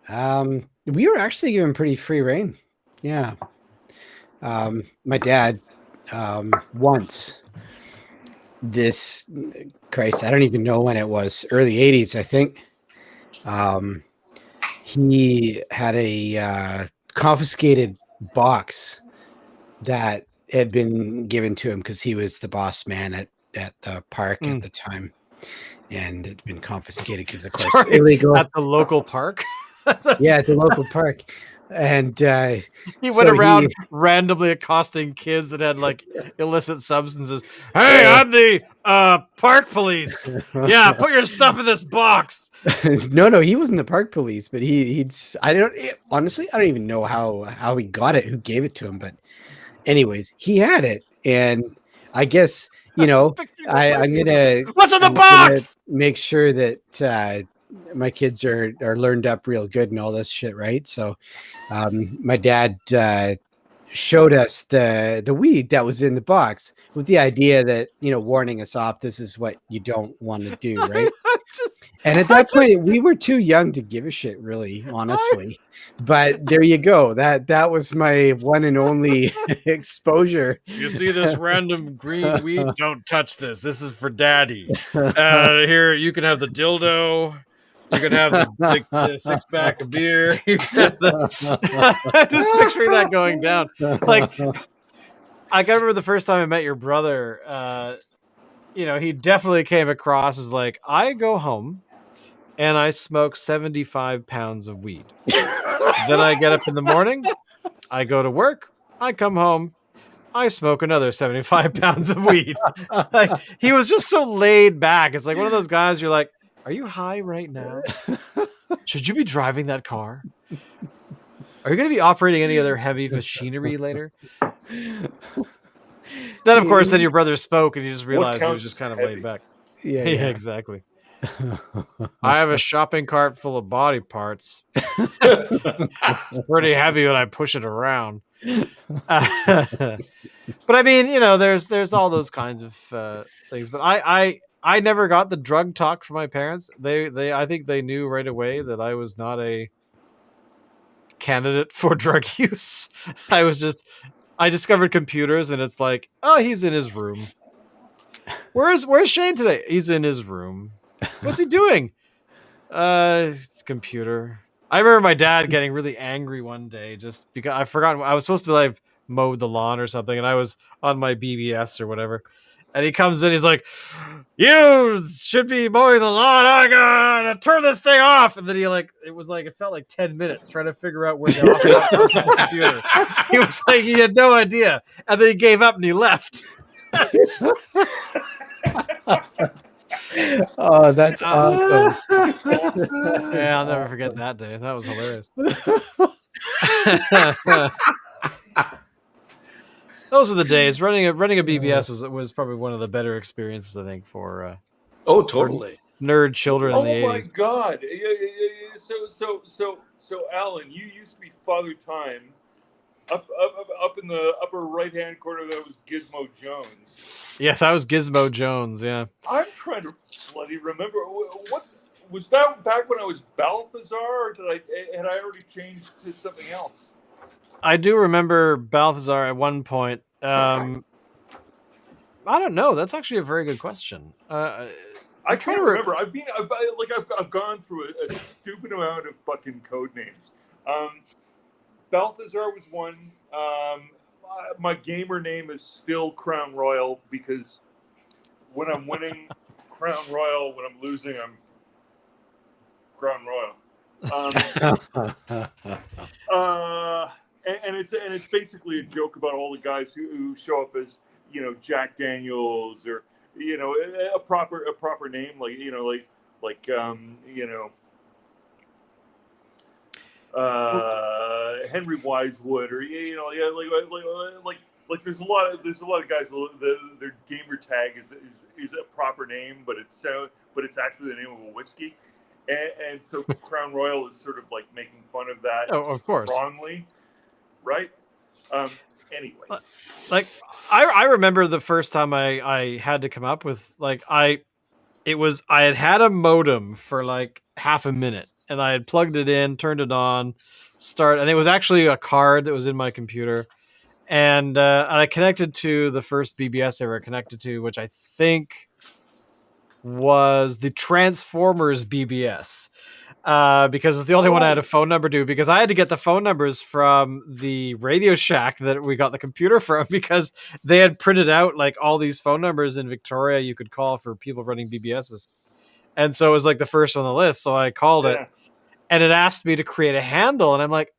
We were actually given pretty free rein. Yeah. My dad, once I don't even know when it was, early 80s, I think. He had a confiscated box that had been given to him because he was the boss man at the park at the time, and it had been confiscated because, of course, illegal at the local park. Yeah, at the local park. And he went around randomly accosting kids that had like illicit substances. Hey, I'm the park police. Yeah, put your stuff in this box. No, he wasn't the park police, but honestly, I don't even know how he got it, who gave it to him. But anyways, he had it, and I guess I'm gonna what's in the box? Make sure that my kids are learned up real good and all this shit, right? So my dad showed us the weed that was in the box with the idea that, warning us off, this is what you don't want to do, right? And at that point, we were too young to give a shit, really, honestly. But there you go. That was my one and only exposure. You see this random green weed? Don't touch this. This is for daddy. Here, you can have the dildo. You can have the six-pack of beer. Just picturing that going down. Like, I remember the first time I met your brother, he definitely came across as like, I go home and I smoke 75 pounds of weed. Then I get up in the morning, I go to work, I come home, I smoke another 75 pounds of weed. Like, he was just so laid back. It's like one of those guys you're like, are you high right now? Should you be driving that car? Are you going to be operating any other heavy machinery later? Then, of course, then your brother spoke and you just realized he was just kind of laid back. Yeah, exactly. I have a shopping cart full of body parts. It's pretty heavy when I push it around. But I mean, there's all those kinds of things. But I never got the drug talk from my parents. I think they knew right away that I was not a candidate for drug use. I discovered computers, and it's like, oh, he's in his room. Where's Shane today? He's in his room. What's he doing? It's computer. I remember my dad getting really angry one day just because I forgot I was supposed to like mowed the lawn or something, and I was on my BBS or whatever. And he comes in, he's like, "You should be mowing the lawn. I gotta turn this thing off." And then it felt like 10 minutes trying to figure out where the off was on the computer. He was like, he had no idea, and then he gave up and he left. Oh, that's awesome. Yeah, I'll never forget that day. That was hilarious. Those are the days. Running a BBS was probably one of the better experiences, I think, for Oh, totally. nerd children in the 80s. Oh my God! So Alan, you used to be Father Time. Up in the upper right-hand corner, that was Gizmo Jones. Yes, I was Gizmo Jones. Yeah. I'm trying to bloody remember. What was that back when I was Balthazar, or had I already changed to something else? I do remember Balthazar at one point. I don't know. That's actually a very good question. I can't remember. I've gone through a stupid amount of fucking code names. Balthazar was one. My gamer name is still Crown Royal because when I'm winning, Crown Royal. When I'm losing, I'm Crown Royal. And it's basically a joke about all the guys who show up as Jack Daniels or a proper name like Henry Wisewood or there's a lot of guys their gamer tag is a proper name but it's actually the name of a whiskey and so Crown Royal is sort of like making fun of that. Oh, of course, wrongly, right? Anyway, like I remember the first time I had to come up with I had a modem for like half a minute. And I had plugged it in, turned it on, and it was actually a card that was in my computer. And I connected to the first BBS I ever connected to, which I think was the Transformers BBS. Because it was the only one I had a phone number to, because I had to get the phone numbers from the Radio Shack that we got the computer from, because they had printed out like all these phone numbers in Victoria you could call for people running BBSs. And so it was like the first on the list. So I called it. And it asked me to create a handle. And I'm like,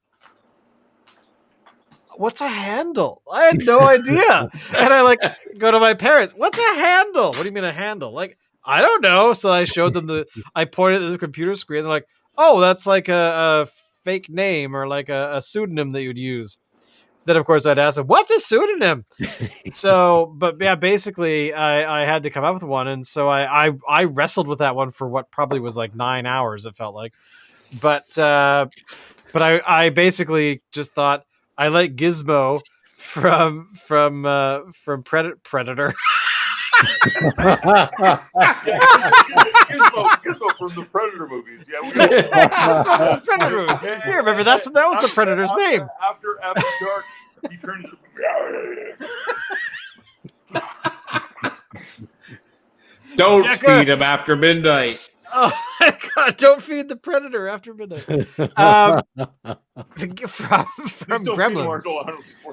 what's a handle? I had no idea. And I go to my parents. What's a handle? What do you mean a handle? Like, I don't know. So I showed them I pointed at the computer screen. They're like, oh, that's like a fake name or like a pseudonym that you'd use. Then, of course, I'd ask them, what's a pseudonym? So, but yeah, basically, I had to come up with one. And so I wrestled with that one for what probably was like 9 hours, it felt like. But I basically just thought, I like Gizmo from Predator. Gizmo from the Predator movies. Yeah, Predator movie. You remember that was the Predator's name. After dark, he turns. Don't Decker. feed him after midnight. Oh my God! Don't feed the Predator after midnight. From Gremlins,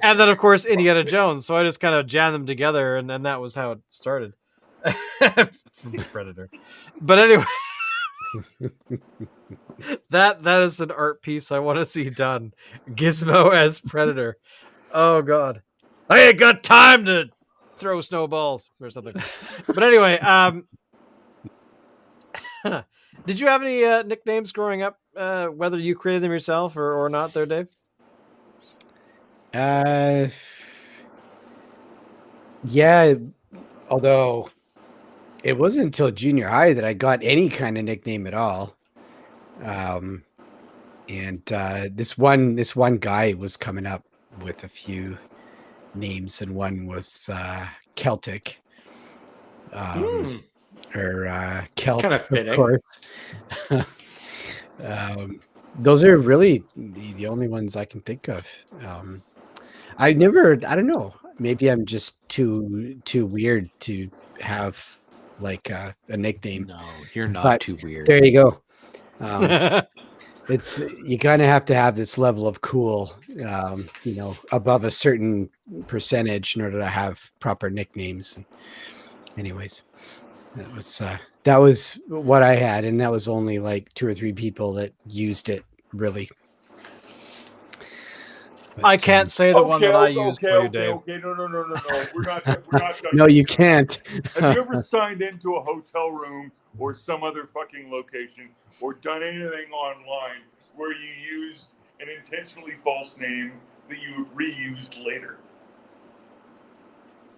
and then of course Indiana Jones. So I just kind of jammed them together, and then that was how it started. From Predator, but anyway, that is an art piece I want to see done. Gizmo as Predator. Oh God, I ain't got time to throw snowballs or something. But anyway, did you have any nicknames growing up? Whether you created them yourself or not, there, Dave? Yeah, although it wasn't until junior high that I got any kind of nickname at all. And this one guy was coming up with a few names, and one was Celtic. Or Kelp, Kind of fitting. of course. Those are really the only ones I can think of. I don't know. Maybe I'm just too weird to have like a nickname. No, you're not But too weird. there you go. It's you kind of have to have this level of cool, above a certain percentage in order to have proper nicknames. Anyways, that was what I had, and that was only like 2 or 3 people that used it really. But, I can't say the one that I used for you, Dave. Okay, no. We're not done No, you yet. can't. Have you ever signed into a hotel room or some other fucking location or done anything online where you used an intentionally false name that you have reused later?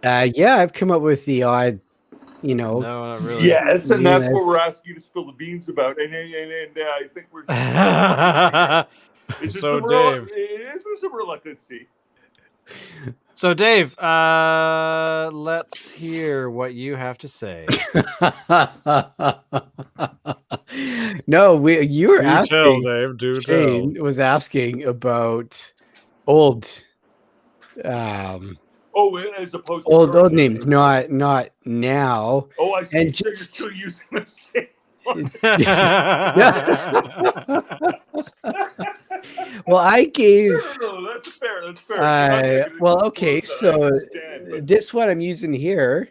Yeah, I've come up with the odd, No, not really. Yes, and that's Yeah. what we're asking you to spill the beans about. And I think we're. Is So, Dave. Is there some reluctancy? So, Dave, let's hear what you have to say. No, you were asking. Dave. Do Shane was asking about old, As opposed to old current names, not now. Oh, I see. and So just- you're still using the same. Well, I gave. No, that's fair. That's fair. Well, okay, so Understand, this one I'm using here,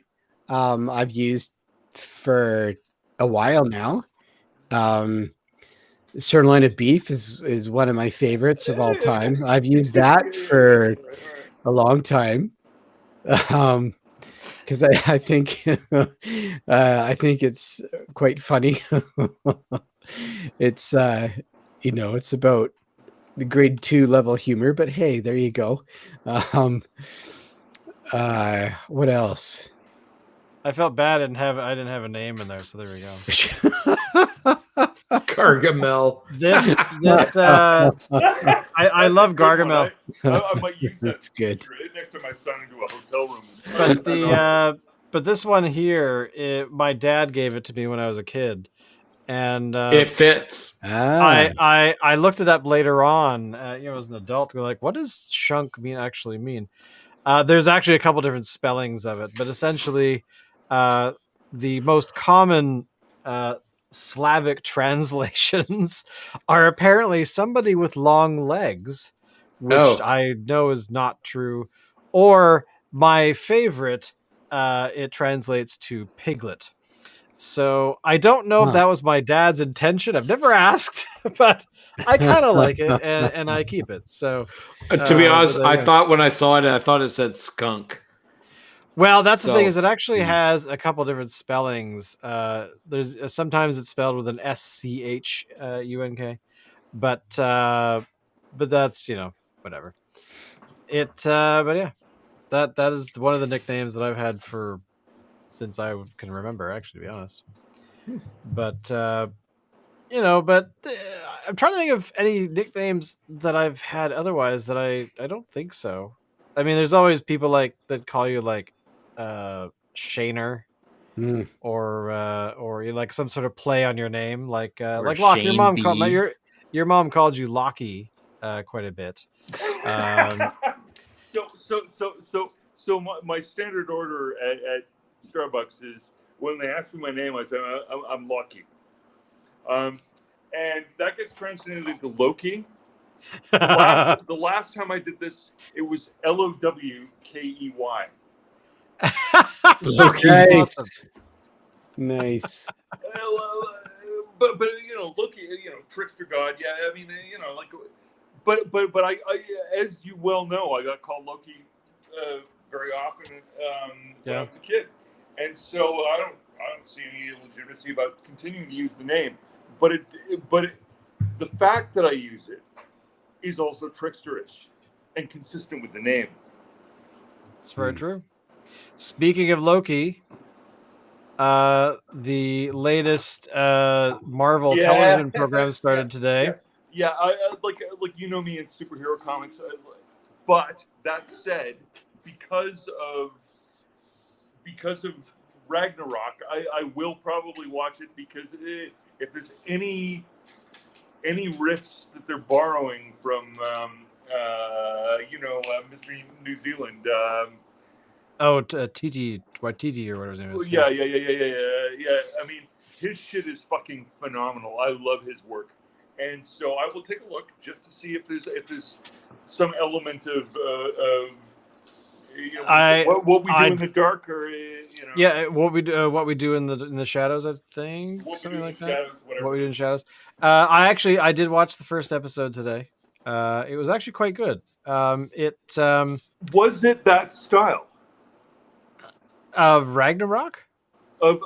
I've used for a while now. Sirloin of beef is one of my favorites of all time. I've used that for a long time, because I think it's quite funny. It's it's about the grade 2 level humor, but hey, there you go. What else? I felt bad I didn't have a name in there, so there we go. Gargamel. This I love Gargamel. I might use that. That's good. Next time I sign into a hotel room. But this one here, my dad gave it to me when I was a kid, and It fits. I looked it up later on, as an adult, and like, what does shunk actually mean? There's actually a couple different spellings of it, but essentially, the most common Slavic translations are apparently somebody with long legs, which I know is not true, or my favorite, it translates to piglet. So I don't know if that was my dad's intention. I've never asked, but I kind of like it, and I keep it. So To be honest, I thought when I saw it, I thought it said skunk. Well, that's the thing, is it actually has a couple different spellings. There's sometimes it's spelled with an SCHUNK, but that's whatever. But yeah, that is one of the nicknames that I've had since I can remember, actually, to be honest. But I'm trying to think of any nicknames that I've had otherwise that I don't think so. I mean, there's always people like that call you like Shaner Mm. or you like some sort of play on your name, like Or Locke. Your Shane mom B. called your mom called you Lockie quite a bit. So my standard order at Starbucks is when they ask me my name, I say I'm Lucky, and that gets translated into Loki. The last time I did this, it was Lowkey. Nice. Nice. But Loki, trickster god. Yeah, I mean, like, but I as you well know, I got called Loki very often when I was a kid, and so I don't see any legitimacy about continuing to use the name. But the fact that I use it is also tricksterish and consistent with the name. It's very true. Speaking of Loki, the latest Marvel television program started today. Yeah, I like me in superhero comics. But that said, because of Ragnarok, I will probably watch it because if there's any riffs that they're borrowing from, Mr. New Zealand. Titi Waititi or whatever his name is. Yeah. I mean, his shit is fucking phenomenal. I love his work, and so I will take a look just to see if there's some element of what we do in the dark, or yeah, what we do in the shadows. I think something like that. Shadows, what we do in shadows. I did watch the first episode today. It was actually quite good. Was it that style of Ragnarok of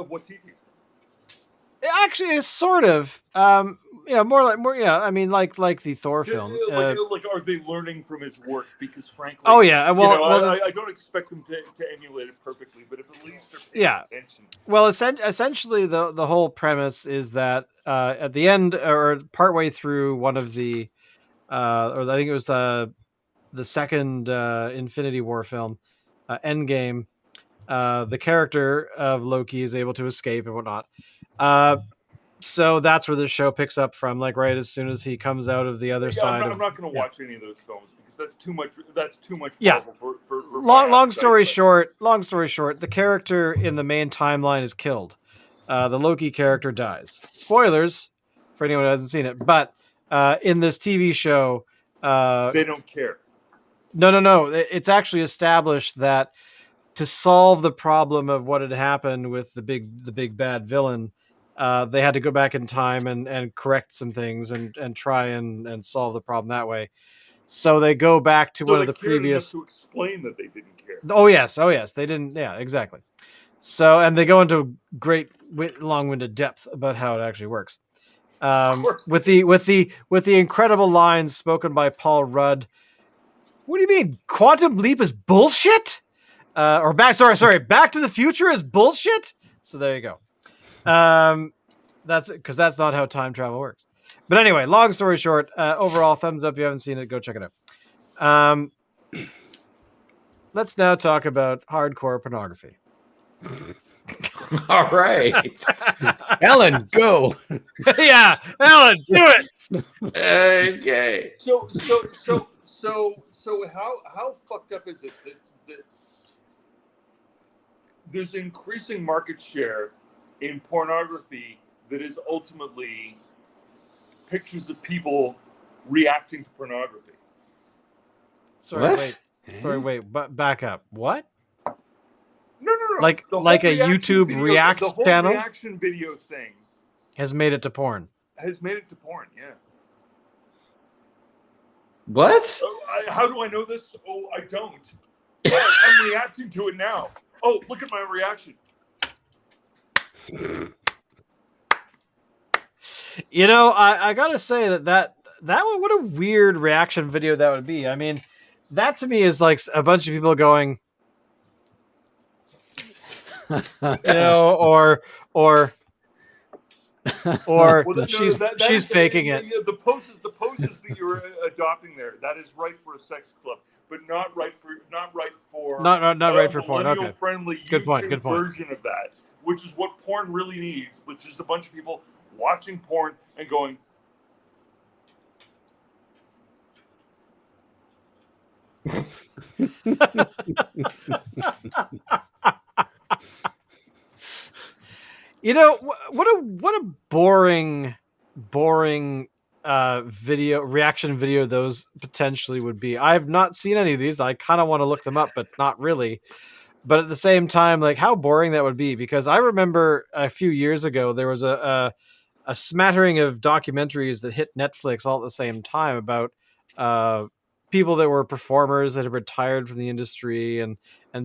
what TV? It actually is sort of. More. Yeah, I mean, like the Thor film. Like, are they learning from his work? Because frankly, oh yeah. Well, I don't expect them to emulate it perfectly, but if at least they're paying attention. Well, essentially, the whole premise is that at the end or partway through one of the, or I think it was the second Infinity War film, Endgame, the character of Loki is able to escape and whatnot. So that's where the show picks up from, like right as soon as he comes out of the other side. I'm not going to watch any of those films because that's too much. That's too much. Yeah. For long story short, the character in the main timeline is killed. The Loki character dies. Spoilers for anyone who hasn't seen it, but in this TV show, they don't care. No. It's actually established that to solve the problem of what had happened with the big bad villain, they had to go back in time and correct some things and try and solve the problem that way. So they go back to one of the previous. To explain that they didn't care. Oh yes, they didn't. Yeah, exactly. So and they go into great long-winded depth about how it actually works. With the incredible lines spoken by Paul Rudd. What do you mean? Quantum Leap is bullshit? Back to the Future is bullshit? So there you go. That's because that's not how time travel works. But anyway, long story short, overall, thumbs up. If you haven't seen it, go check it out. Let's now talk about hardcore pornography. All right. Ellen, go. Yeah, Ellen, do it. Okay. So how fucked up is it that there's increasing market share in pornography that is ultimately pictures of people reacting to pornography? Sorry, wait, but back up. What? No. Like a YouTube React the whole channel? reaction video thing has made it to porn. Yeah. What? How do I know this? Oh, I don't. I'm reacting to it now. Oh, look at my reaction. You know, I gotta say that what a weird reaction video that would be. I mean, that to me is like a bunch of people going, or she's faking it. The poses that you're adopting there, that is right for a sex club. but not right for Not right for porn. Okay. Millennial-friendly Good point, YouTube good point. version of that, which is what porn really needs, which is a bunch of people watching porn and going, You know, what a boring reaction video those potentially would be. I've not seen any of these. I kind of want to look them up, but not really. But at the same time, like how boring that would be, because I remember a few years ago there was a smattering of documentaries that hit Netflix all at the same time about people that were performers that had retired from the industry, and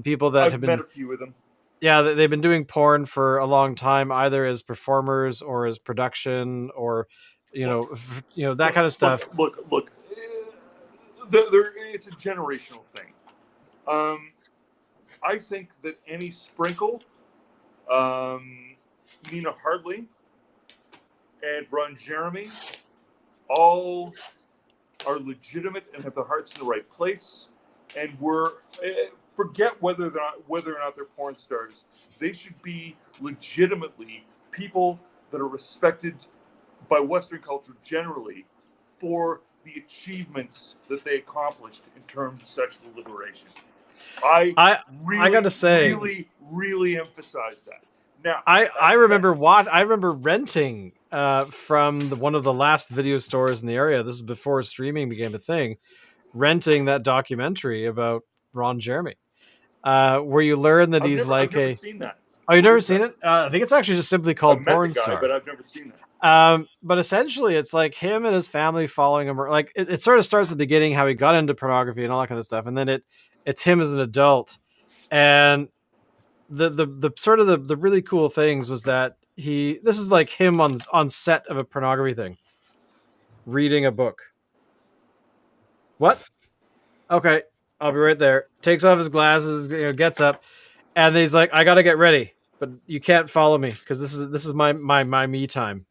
people that I've have met been, a few of them. yeah, they've been doing porn for a long time, either as performers or as production, or that kind of stuff. Look. It's a generational thing. I think that any Sprinkle, Nina Hartley, and Ron Jeremy all are legitimate and have their hearts in the right place, and forget whether or not they're porn stars. They should be legitimately people that are respected by Western culture generally for the achievements that they accomplished in terms of sexual liberation. I gotta say, really emphasize that. Now, I remember renting from one of the last video stores in the area. This is before streaming became a thing. Renting that documentary about Ron Jeremy, where you learn that I've never seen that. Oh, you've never seen it? I think it's actually just simply called Porn Star. But I've never seen that. But essentially, it's like him and his family following him. Like it sort of starts at the beginning, how he got into pornography and all that kind of stuff, and then it's him as an adult. And the sort of the really cool things was that this is like him on set of a pornography thing, reading a book. What? Okay, I'll be right there. Takes off his glasses, gets up, and he's like, I gotta get ready, but you can't follow me because this is my me time.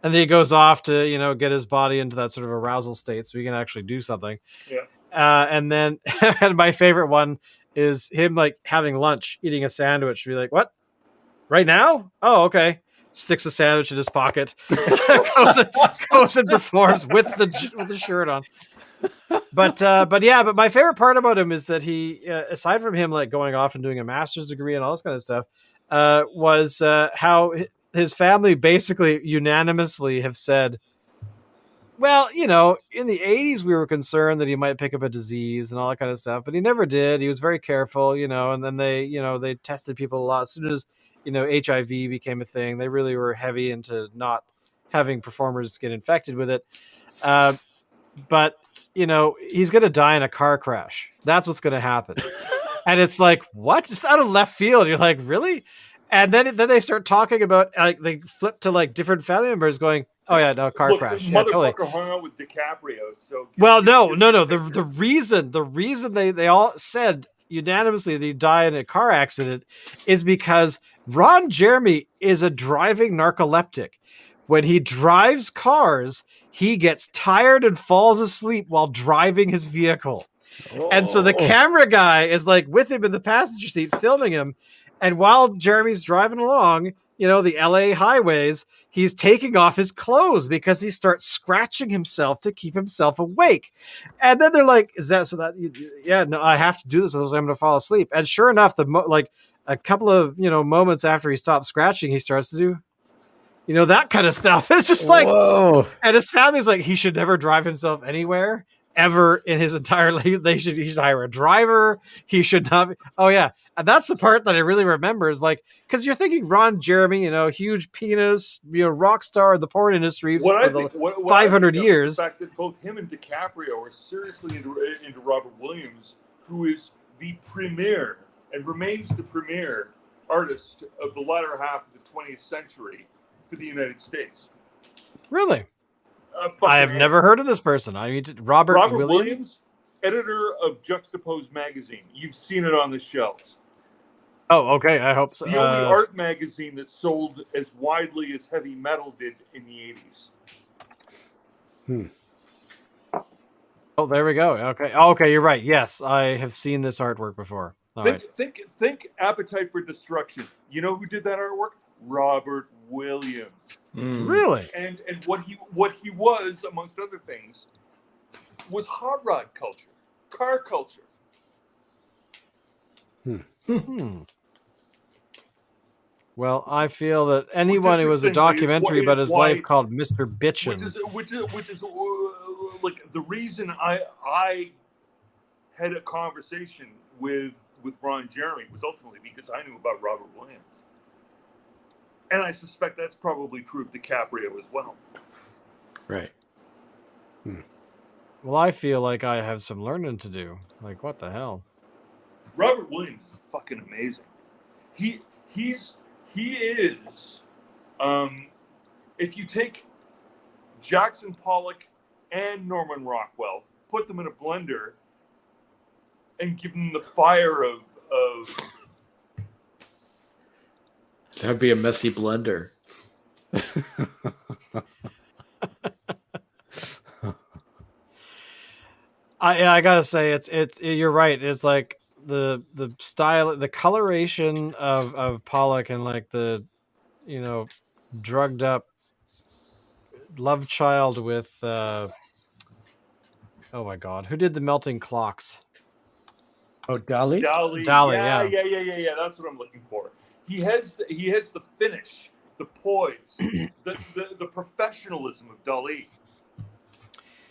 And then he goes off to get his body into that sort of arousal state so he can actually do something. Yeah. And then and my favorite one is him like having lunch, eating a sandwich. Be like, what? Right now? Oh, okay. Sticks a sandwich in his pocket, goes and performs with the shirt on. But my favorite part about him is that he, aside from him like going off and doing a master's degree and all this kind of stuff, was how his family basically unanimously have said, well, in the 80s we were concerned that he might pick up a disease and all that kind of stuff, but he never did. He was very careful, and then they tested people a lot. As soon as HIV became a thing, they really were heavy into not having performers get infected with it. But he's going to die in a car crash. That's what's going to happen. And it's like, what? Just out of left field. You're like, really? And then they start talking about, like, they flip to like different family members going, oh yeah, no, car crash. Yeah, totally. Hung out with DiCaprio. So well, no. The reason they all said unanimously that he died in a car accident is because Ron Jeremy is a driving narcoleptic. When he drives cars, he gets tired and falls asleep while driving his vehicle. Oh. And so the camera guy is like with him in the passenger seat filming him. And while Jeremy's driving along, the LA highways, he's taking off his clothes because he starts scratching himself to keep himself awake. And then they're like, is that so that, yeah, no, I have to do this, otherwise I'm going to fall asleep. And sure enough, a couple of, moments after he stops scratching, he starts to do, that kind of stuff. It's just like, whoa. And his family's like, he should never drive himself anywhere ever in his entire life. He should hire a driver. He should not be. Oh yeah. And that's the part that I really remember is like, because you're thinking Ron Jeremy, huge penis, rock star of the porn industry for 500 years. The fact that both him and DiCaprio are seriously into Robert Williams, who is the premier and remains the premier artist of the latter half of the 20th century for the United States. Really? I have never heard of this person. I mean, Robert Williams, editor of Juxtapose magazine. You've seen it on the shelves. Oh, okay. I hope so. The only art magazine that sold as widely as heavy metal did in the 80s. Oh, there we go. Okay. Okay, you're right. Yes, I have seen this artwork before. All right. Think Appetite for Destruction. You know who did that artwork? Robert Williams. Really? And what he was, amongst other things, was hot rod culture, car culture. Well, I feel that anyone who was a documentary about his life called Mr. Bitchin. Which is like the reason I had a conversation with Ron Jeremy was ultimately because I knew about Robert Williams. And I suspect that's probably true of DiCaprio as well. Right. Well, I feel like I have some learning to do. Like, what the hell? Robert Williams is fucking amazing. He is. If you take Jackson Pollock and Norman Rockwell, put them in a blender, and give them the fire of That'd be a messy blender. I gotta say, it's you're right. It's like the style, the coloration of Pollock and like the, you know, drugged up love child with oh my god, who did the melting clocks? Oh, Dali? Dali, yeah. That's what I'm looking for. He has the finish, the poise, the professionalism of Dali.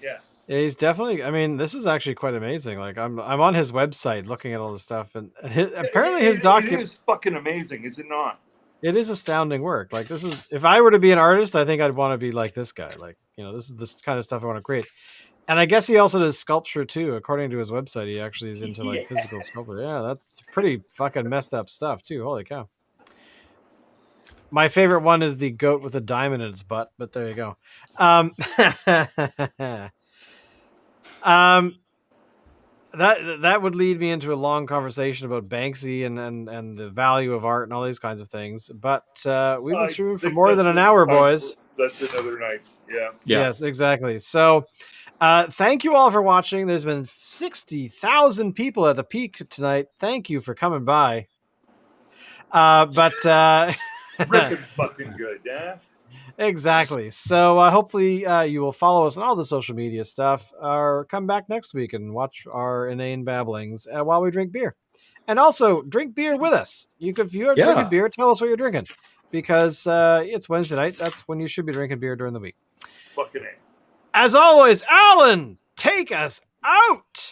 Yeah. He's definitely. I mean, this is actually quite amazing. Like, I'm on his website looking at all this stuff, and apparently his document is fucking amazing, is it not? It is astounding work. Like, this is, if I were to be an artist, I think I'd want to be like this guy. Like, you know, this is this kind of stuff I want to create. And I guess he also does sculpture too. According to his website, he actually is into like physical sculpture. Yeah, that's pretty fucking messed up stuff too. Holy cow. My favorite one is the goat with a diamond in its butt, but there you go. That would lead me into a long conversation about Banksy and the value of art and all these kinds of things. But we've been streaming for more than an hour, boys. That's another night. Yeah. Yes, exactly. So thank you all for watching. There's been 60,000 people at the peak tonight. Thank you for coming by. Ripping fucking good, yeah. Exactly. So hopefully you will follow us on all the social media stuff, or come back next week and watch our inane babblings while we drink beer. And also drink beer with us. If you are drinking beer, tell us what you're drinking, because it's Wednesday night. That's when you should be drinking beer during the week. Fucking A. As always, Alan, take us out.